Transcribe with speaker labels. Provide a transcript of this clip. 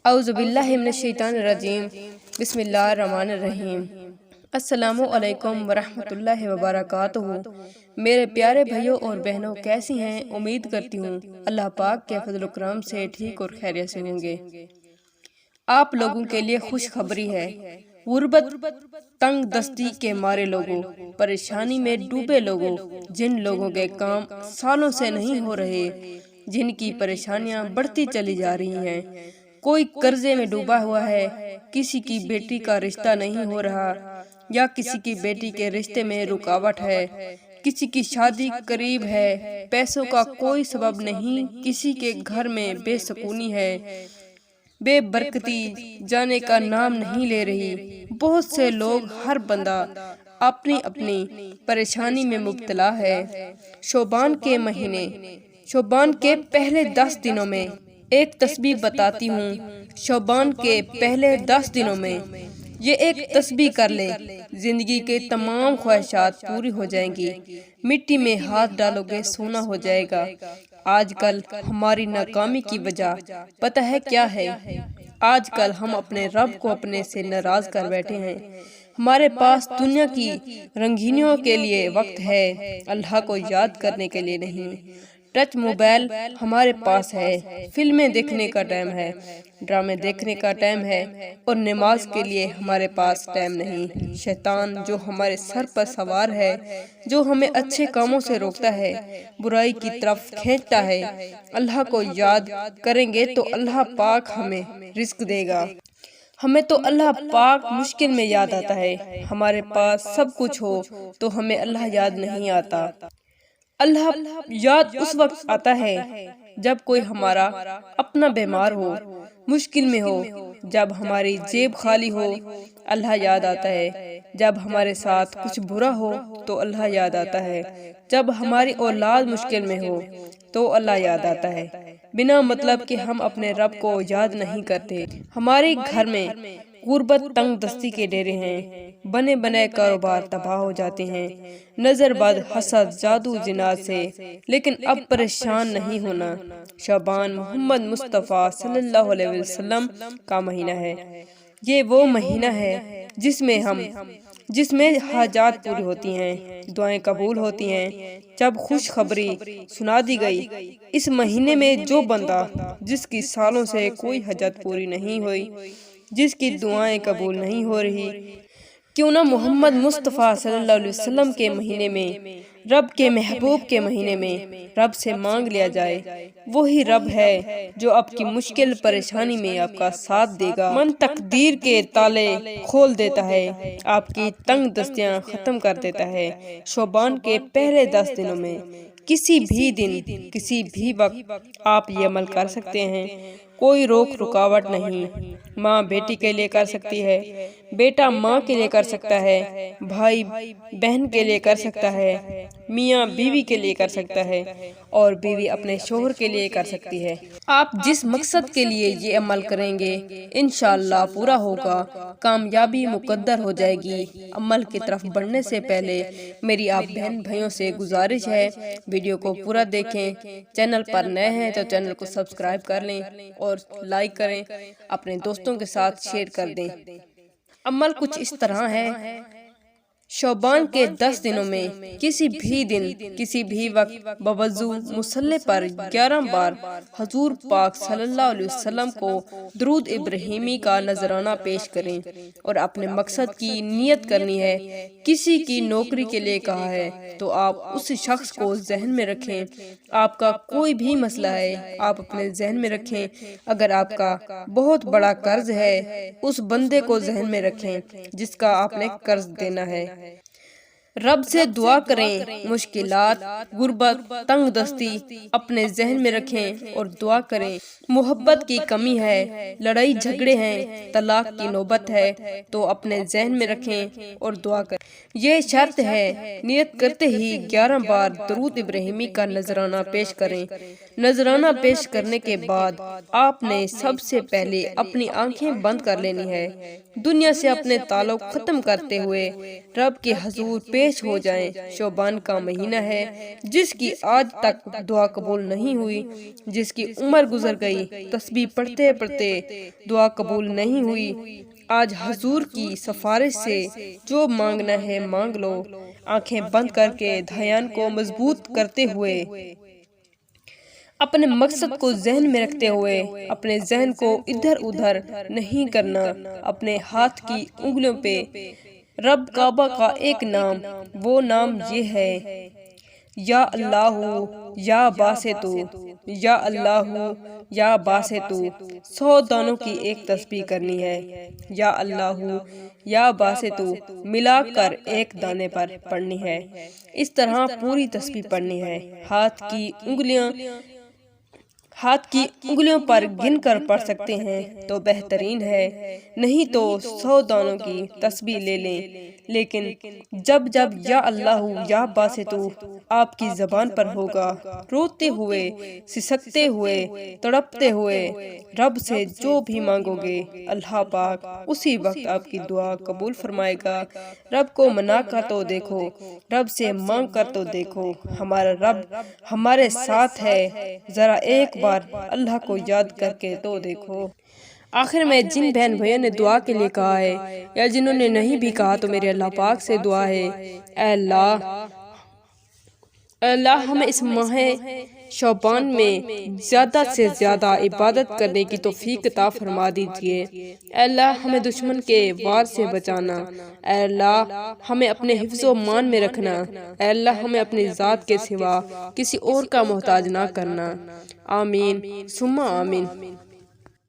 Speaker 1: اعوذ باللہ من الشیطان الرجیم بسم اللہ الرحمن الرحیم۔ السلام علیکم ورحمۃ اللہ وبرکاتہ۔ میرے پیارے بھائیوں اور بہنوں، کیسی ہیں؟ امید کرتی ہوں اللہ پاک کے فضل و کرم سے ٹھیک اور خیریت سے ہوں گے۔ آپ لوگوں کے لیے خوشخبری ہے۔ غربت، تنگ دستی کے مارے لوگوں، پریشانی میں ڈوبے لوگوں، جن لوگوں کے کام سالوں سے نہیں ہو رہے، جن کی پریشانیاں بڑھتی چلی جا رہی ہیں، کوئی قرضے میں ڈوبا ہوا ہے، کسی کی بیٹی کا رشتہ نہیں ہو رہا، یا کسی کی بیٹی کے رشتے میں رکاوٹ ہے، کسی کی شادی قریب ہے، پیسوں کا کوئی سبب نہیں، کسی کے گھر میں بے سکونی ہے، بے برکتی جانے کا نام نہیں لے رہی۔ بہت سے لوگ، ہر بندہ اپنی اپنی پریشانی میں مبتلا ہے۔ شعبان کے مہینے، شعبان کے پہلے 10 دنوں میں ایک تسبیح بتاتی ہوں۔ شعبان کے پہلے 10 دنوں میں یہ ایک تسبیح کر لیں، زندگی کے تمام خواہشات پوری ہو جائیں گی۔ مٹی میں ہاتھ ڈالو گے سونا ہو جائے گا۔ آج کل ہماری ناکامی کی وجہ پتہ ہے کیا ہے؟ آج کل ہم اپنے رب کو اپنے سے ناراض کر بیٹھے ہیں۔ ہمارے پاس دنیا کی رنگینیوں کے لیے وقت ہے، اللہ کو یاد کرنے کے لیے نہیں۔ ٹچ موبائل ہمارے پاس ہے، فلمیں دیکھنے کا ٹائم ہے، ڈرامے دیکھنے کا ٹائم ہے، اور نماز کے لیے ہمارے پاس ٹائم نہیں۔ شیطان جو ہمارے سر پر سوار ہے، جو ہمیں اچھے کاموں سے روکتا ہے، برائی کی طرف کھینچتا ہے، اللہ کو یاد کریں گے تو اللہ پاک ہمیں رزق دے گا۔ ہمیں تو اللہ پاک مشکل میں یاد آتا ہے۔ ہمارے پاس سب کچھ ہو تو ہمیں اللہ یاد نہیں آتا۔ اللہ یاد اس وقت آتا ہے جب کوئی ہمارا اپنا بیمار ہو، مشکل میں ہو، جب ہماری جیب خالی ہو، اللہ یاد آتا ہے۔ جب ہمارے ساتھ کچھ برا ہو تو اللہ یاد آتا ہے۔ جب ہماری اولاد مشکل میں ہو تو اللہ یاد آتا ہے۔ بنا مطلب کہ ہم اپنے رب کو یاد نہیں کرتے۔ ہمارے گھر میں غربت، تنگ دستی کے ڈیرے ہیں، بنے بنائے کاروبار تباہ ہو جاتے ہیں، نظر بد، حسد، جادو، جنات سے، لیکن اب پریشان نہیں ہونا۔ شعبان محمد مصطفیٰ صلی اللہ علیہ وسلم کا مہینہ ہے۔ یہ وہ مہینہ ہے جس میں حاجات پوری ہوتی ہیں، دعائیں قبول ہوتی ہیں۔ جب خوشخبری سنا دی گئی، اس مہینے میں جو بندہ جس کی سالوں سے کوئی حاجت پوری نہیں ہوئی، جس کی دعائیں قبول نہیں ہو رہی، کیوں نہ محمد مصطفیٰ صلی اللہ علیہ وسلم کے مہینے میں، رب کے محبوب کے مہینے میں رب سے مانگ لیا جائے۔ وہی رب ہے جو آپ کی مشکل پریشانی میں آپ کا ساتھ دے گا، من تقدیر کے تالے کھول دیتا ہے، آپ کی تنگ دستیاں ختم کر دیتا ہے۔ شعبان کے پہلے 10 دنوں میں کسی بھی دن، کسی بھی وقت آپ یہ عمل کر سکتے ہیں، کوئی روک رکاوٹ نہیں۔ ماں بیٹی کے لیے کر سکتی ہے، بیٹا ماں کے لیے کر سکتا ہے، بھائی بہن کے لیے کر سکتا ہے، میاں بیوی کے لیے کر سکتا ہے، اور بیوی اپنے شوہر کے لیے کر سکتی ہے۔ آپ جس مقصد کے لیے یہ عمل کریں گے انشاءاللہ پورا ہوگا، کامیابی مقدر ہو جائے گی۔ عمل کی طرف بڑھنے سے پہلے میری آپ بہن بھائیوں سے گزارش ہے، ویڈیو کو پورا دیکھیں، چینل پر نئے ہیں تو چینل کو سبسکرائب کر لیں اور لائک کریں، اپنے دوستوں کے ساتھ شیئر کر دیں۔ عمل کچھ اس طرح ہے۔ شعبان کے 10 دنوں میں کسی بھی دن، کسی بھی وقت بوضو مصلی پر 11 بار حضور پاک صلی اللہ علیہ وسلم کو درود ابراہیمی کا نذرانہ پیش کریں، اور اپنے مقصد کی نیت کرنی ہے۔ کسی کی نوکری کے لیے کہا ہے تو آپ اس شخص کو ذہن میں رکھیں۔ آپ کا کوئی بھی مسئلہ ہے، آپ اپنے ذہن میں رکھیں۔ اگر آپ کا بہت بڑا قرض ہے، اس بندے کو ذہن میں رکھیں جس کا آپ نے قرض دینا ہے۔ رب سے دعا کریں، مشکلات، غربت، تنگ دستی اپنے ذہن میں رکھیں اور دعا کریں۔ محبت کی کمی ہے، لڑائی جھگڑے ہیں، طلاق کی نوبت ہے تو اپنے ذہن میں رکھیں اور دعا کریں۔ یہ شرط ہے، نیت کرتے ہی 11 بار درود ابراہیمی کا نذرانہ پیش کریں۔ نذرانہ پیش کرنے کے بعد آپ نے سب سے پہلے اپنی آنکھیں بند کر لینی ہے، دنیا سے اپنے تعلق ختم کرتے ہوئے رب کے حضور پیش پیش ہو جائیں۔ شعبان کا مہینہ ہے جس کی آج تک دعا قبول نہیں ہوئی، جس کی عمر گزر گئی تسبیح پڑھتے پڑھتے دعا قبول نہیں ہوئی، آج حضور کی سفارش سے جو مانگنا ہے مانگ لو۔ آنکھیں بند کر کے دھیان کو مضبوط کرتے ہوئے، اپنے مقصد کو ذہن میں رکھتے ہوئے، اپنے ذہن کو ادھر ادھر نہیں کرنا، اپنے ہاتھ کی انگلیوں پہ رب کعبہ کا ایک نام، وہ نام یہ ہے، یا اللہ یا باسطو، یا اللہ یا باسطو۔ 100 دانوں کی ایک تسبیح کرنی ہے، یا اللہ یا باسطو ملا کر ایک دانے پر پڑھنی ہے۔ اس طرح پوری تسبیح پڑھنی ہے۔ ہاتھ کی انگلیوں پر گن کر پڑھ سکتے ہیں تو بہترین ہے، نہیں تو 100 دانوں کی تسبیح لے لیں، لیکن جب یا اللہ یا باسطو آپ کی زبان پر ہوگا، روتے ہوئے، سسکتے ہوئے، تڑپتے ہوئے رب سے جو بھی مانگو گے، اللہ پاک اسی وقت آپ کی دعا قبول فرمائے گا۔ رب کو منا کر تو دیکھو، رب سے مانگ کر تو دیکھو، ہمارا رب ہمارے ساتھ ہے، ذرا ایک بار اللہ کو یاد کر کے تو دیکھو۔ آخر میں جن بہن بھائیوں نے دعا کے لیے کہا ہے یا جنہوں نے نہیں بھی کہا تو میرے اللہ پاک سے دعا ہے، اے اللہ ہمیں اس ماہ شعبان میں زیادہ سے زیادہ عبادت کرنے کی توفیق عطا فرما دیجیے۔ اے اللہ ہمیں دشمن کے وار سے بچانا، اے اللہ ہمیں اپنے حفظ و مان میں رکھنا، اے اللہ ہمیں اپنی ذات کے سوا کسی اور کا محتاج نہ کرنا۔ آمین ثم آمین۔